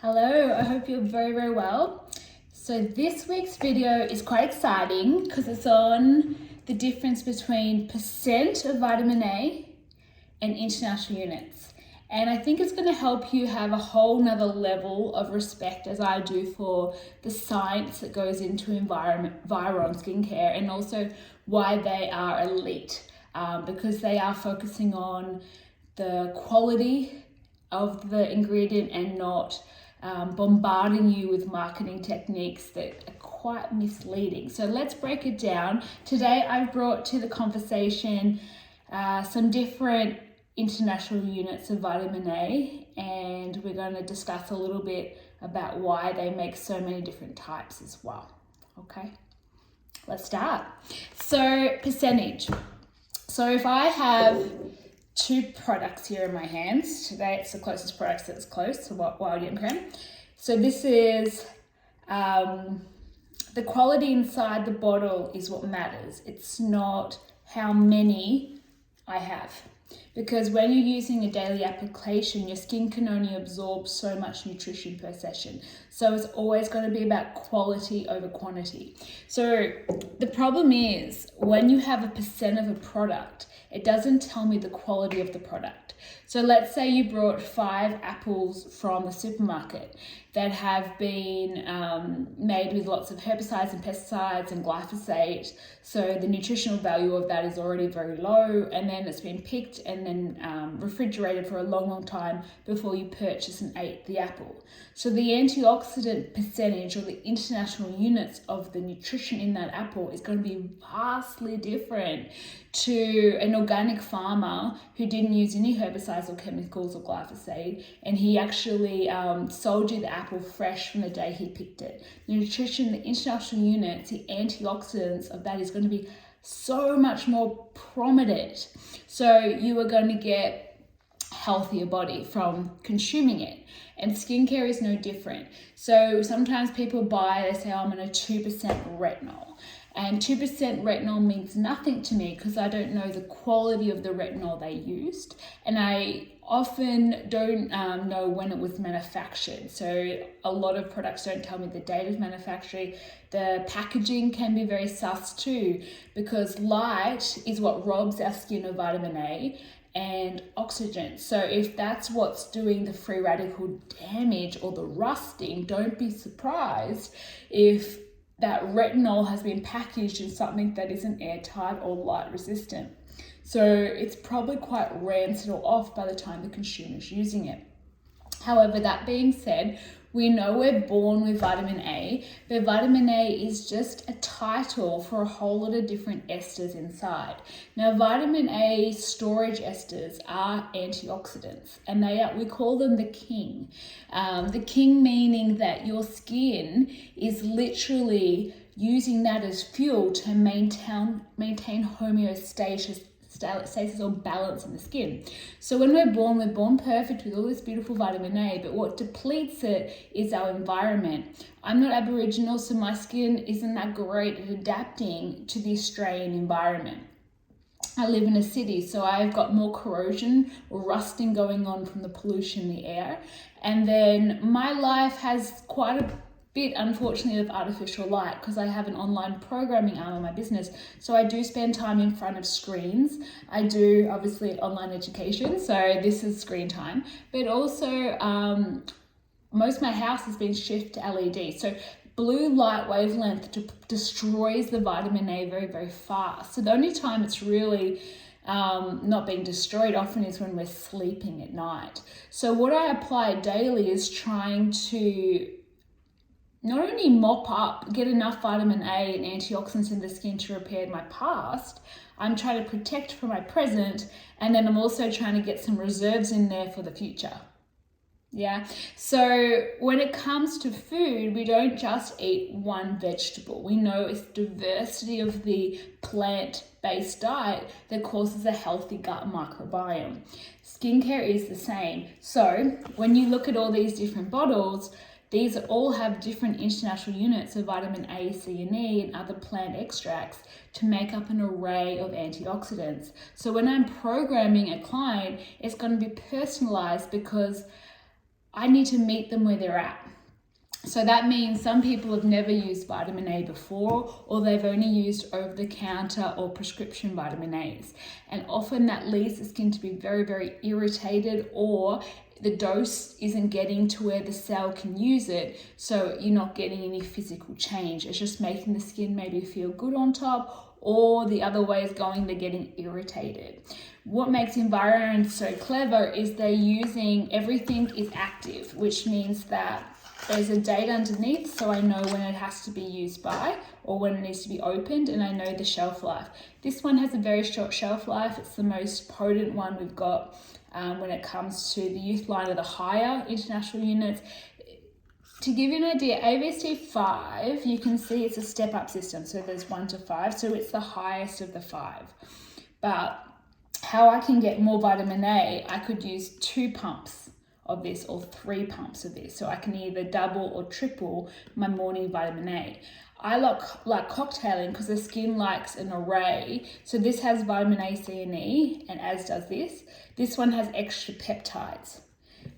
Hello, I hope you're very well. So this week's video is quite exciting because it's on the difference between percent of vitamin A and international units. And I think it's going to help you have a whole nother level of respect, as I do, for the science that goes into Environ skincare, and also why they are elite, because they are focusing on the quality of the ingredient and not bombarding you with marketing techniques that are quite misleading. So let's break it down. Today I've brought to the conversation some different international units of vitamin A, and we're going to discuss a little bit about why they make so many different types as well. Okay, let's start. So percentage. So if I have two products here in my hands. Today it's the closest products that's close to Wild Yam Cream. So this is the quality inside the bottle is what matters. It's not how many I have. Because when you're using a daily application, your skin can only absorb so much nutrition per session. So it's always going to be about quality over quantity. So the problem is when you have a percent of a product, it doesn't tell me the quality of the product. So let's say you brought 5 apples from the supermarket that have been made with lots of herbicides and pesticides and glyphosate. So the nutritional value of that is already very low, and then it's been picked and then refrigerated for a long time before you purchase and ate the apple. So the antioxidant percentage, or the international units of the nutrition in that apple, is going to be vastly different to an organic farmer who didn't use any herbicides or chemicals or glyphosate, and he actually sold you the apple fresh from the day he picked it. The nutrition, the international units, the antioxidants of that is going to be so much more prominent. So you are going to get healthier body from consuming it. And skincare is no different. So sometimes people they say, oh, I'm on a 2% retinol. And 2% retinol means nothing to me because I don't know the quality of the retinol they used. And I often don't know when it was manufactured. So a lot of products don't tell me the date of manufacturing. The packaging can be very sus too, because light is what robs our skin of vitamin A and oxygen. So if that's what's doing the free radical damage or the rusting, don't be surprised if that retinol has been packaged in something that isn't airtight or light resistant. So it's probably quite rancid or off by the time the consumer's using it. However, that being said, we know we're born with vitamin A, but vitamin A is just a title for a whole lot of different esters inside. Now, vitamin A storage esters are antioxidants, and we call them the king. The king meaning that your skin is literally using that as fuel to maintain homeostasis or balance in the skin. So when we're born perfect with all this beautiful vitamin A, but what depletes it is our environment. I'm not Aboriginal, so my skin isn't that great at adapting to the Australian environment. I live in a city, so I've got more corrosion or rusting going on from the pollution in the air. And then my life has quite a bit, unfortunately, of artificial light because I have an online programming arm of my business. So I do spend time in front of screens. I do, obviously, online education. So this is screen time. But also, most of my house has been shifted to LED. So blue light wavelength destroys the vitamin A very, very fast. So the only time it's really not being destroyed often is when we're sleeping at night. So what I apply daily is trying to not only mop up, get enough vitamin A and antioxidants in the skin to repair my past, I'm trying to protect for my present, and then I'm also trying to get some reserves in there for the future. Yeah, so when it comes to food, we don't just eat one vegetable. We know it's diversity of the plant-based diet that causes a healthy gut microbiome. Skincare is the same. So when you look at all these different bottles, these all have different international units of vitamin A, C, and E, and other plant extracts to make up an array of antioxidants. So when I'm programming a client, it's going to be personalized because I need to meet them where they're at. So that means some people have never used vitamin A before, or they've only used over-the-counter or prescription vitamin A's. And often that leads the skin to be very, very irritated, or the dose isn't getting to where the cell can use it, so you're not getting any physical change. It's just making the skin maybe feel good on top, or the other way is going, they're getting irritated. What makes Environ so clever is they're using everything is active, which means that there's a date underneath, so I know when it has to be used by or when it needs to be opened, and I know the shelf life. This one has a very short shelf life. It's the most potent one we've got when it comes to the youth line of the higher international units. To give you an idea, AVST 5, you can see it's a step-up system, so there's 1 to 5, so it's the highest of the 5. But how I can get more vitamin A, I could use 2 pumps of this or 3 pumps of this, so I can either double or triple my morning vitamin A. I like cocktailing because the skin likes an array. So this has vitamin A, C and E, and as does this. This one has extra peptides.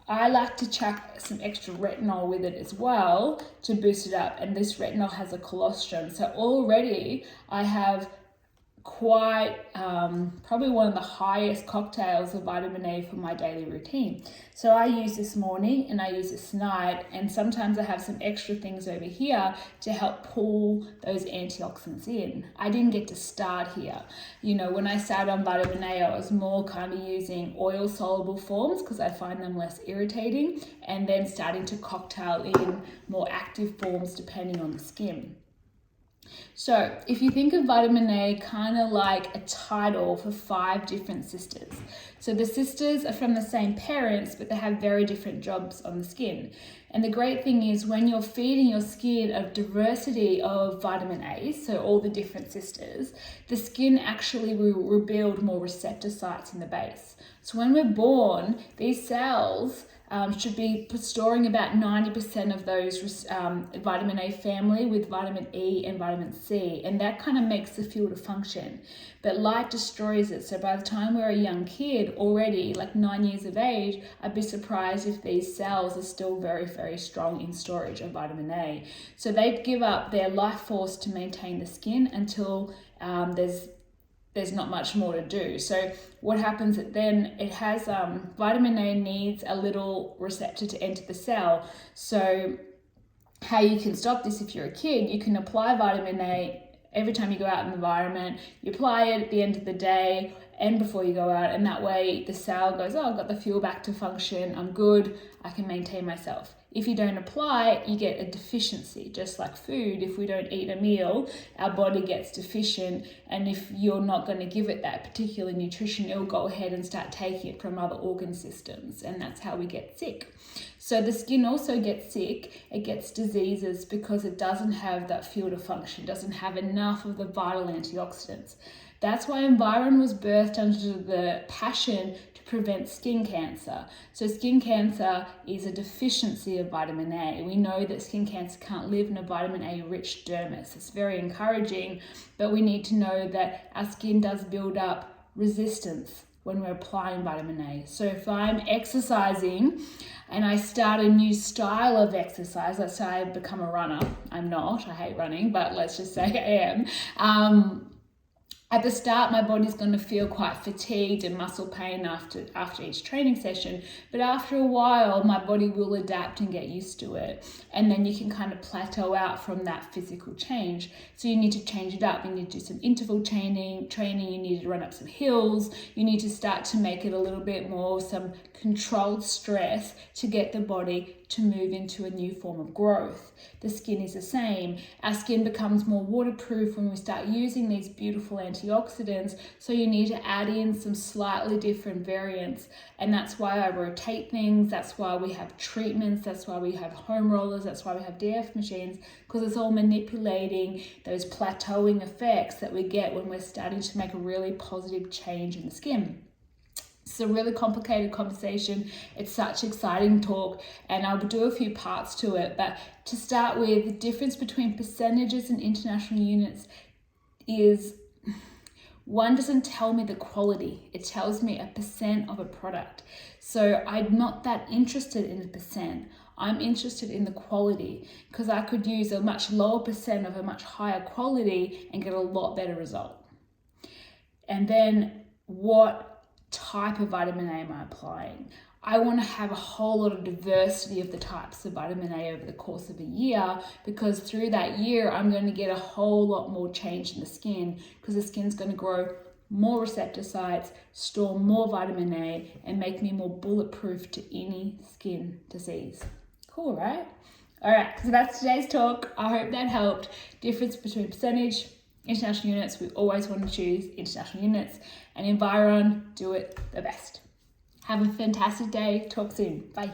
I like to chuck some extra retinol with it as well to boost it up, and this retinol has a colostrum. So already I have quite probably one of the highest cocktails of vitamin A for my daily routine. So I use this morning and I use this night, and sometimes I have some extra things over here to help pull those antioxidants in. I didn't get to start here. You know, when I started on vitamin A, I was more kind of using oil soluble forms because I find them less irritating, and then starting to cocktail in more active forms depending on the skin. So if you think of vitamin A kind of like a title for 5 different sisters. So the sisters are from the same parents, but they have very different jobs on the skin. And the great thing is when you're feeding your skin a diversity of vitamin A, so all the different sisters, the skin actually will rebuild more receptor sites in the base. So when we're born, these cells should be storing about 90% of those vitamin A family with vitamin E and vitamin C, and that kind of makes the filter function. But light destroys it, so by the time we're a young kid, already like 9 years of age, I'd be surprised if these cells are still very, very strong in storage of vitamin A. So they give up their life force to maintain the skin until there's not much more to do. So what happens then, it has vitamin A needs a little receptor to enter the cell. So how you can stop this if you're a kid, you can apply vitamin A every time you go out in the environment. You apply it at the end of the day and before you go out, and that way the cell goes, oh, I've got the fuel back to function, I'm good, I can maintain myself. If you don't apply, you get a deficiency. Just like food, if we don't eat a meal, our body gets deficient, and if you're not going to give it that particular nutrition, it'll go ahead and start taking it from other organ systems, and that's how we get sick. So the skin also gets sick, it gets diseases because it doesn't have that filter function, doesn't have enough of the vital antioxidants. That's why Environ was birthed under the passion to prevent skin cancer. So skin cancer is a deficiency of vitamin A. We know that skin cancer can't live in a vitamin A rich dermis. It's very encouraging, but we need to know that our skin does build up resistance when we're applying vitamin A. So if I'm exercising and I start a new style of exercise, let's say I become a runner. I'm not, I hate running, but let's just say I am. At the start, my body's going to feel quite fatigued and muscle pain after each training session, but after a while, my body will adapt and get used to it. And then you can kind of plateau out from that physical change. So you need to change it up. You need to do some interval training, you need to run up some hills, you need to start to make it a little bit more some controlled stress to get the body to move into a new form of growth. The skin is the same. Our skin becomes more waterproof when we start using these beautiful antioxidants, so you need to add in some slightly different variants, and that's why I rotate things, that's why we have treatments, that's why we have home rollers, that's why we have DF machines, because it's all manipulating those plateauing effects that we get when we're starting to make a really positive change in the skin. It's a really complicated conversation. It's such exciting talk, and I'll do a few parts to it. But to start with, the difference between percentages and international units is One doesn't tell me the quality, it tells me a percent of a product. So I'm not that interested in the percent. I'm interested in the quality, because I could use a much lower percent of a much higher quality and get a lot better result. And then what type of vitamin A am I applying? I want to have a whole lot of diversity of the types of vitamin A over the course of a year, because through that year, I'm going to get a whole lot more change in the skin, because the skin's going to grow more receptor sites, store more vitamin A, and make me more bulletproof to any skin disease. Cool, right? All right, so that's today's talk. I hope that helped. Difference between percentage, international units, we always want to choose international units, and Environ, do it the best. Have a fantastic day. Talk soon. Bye.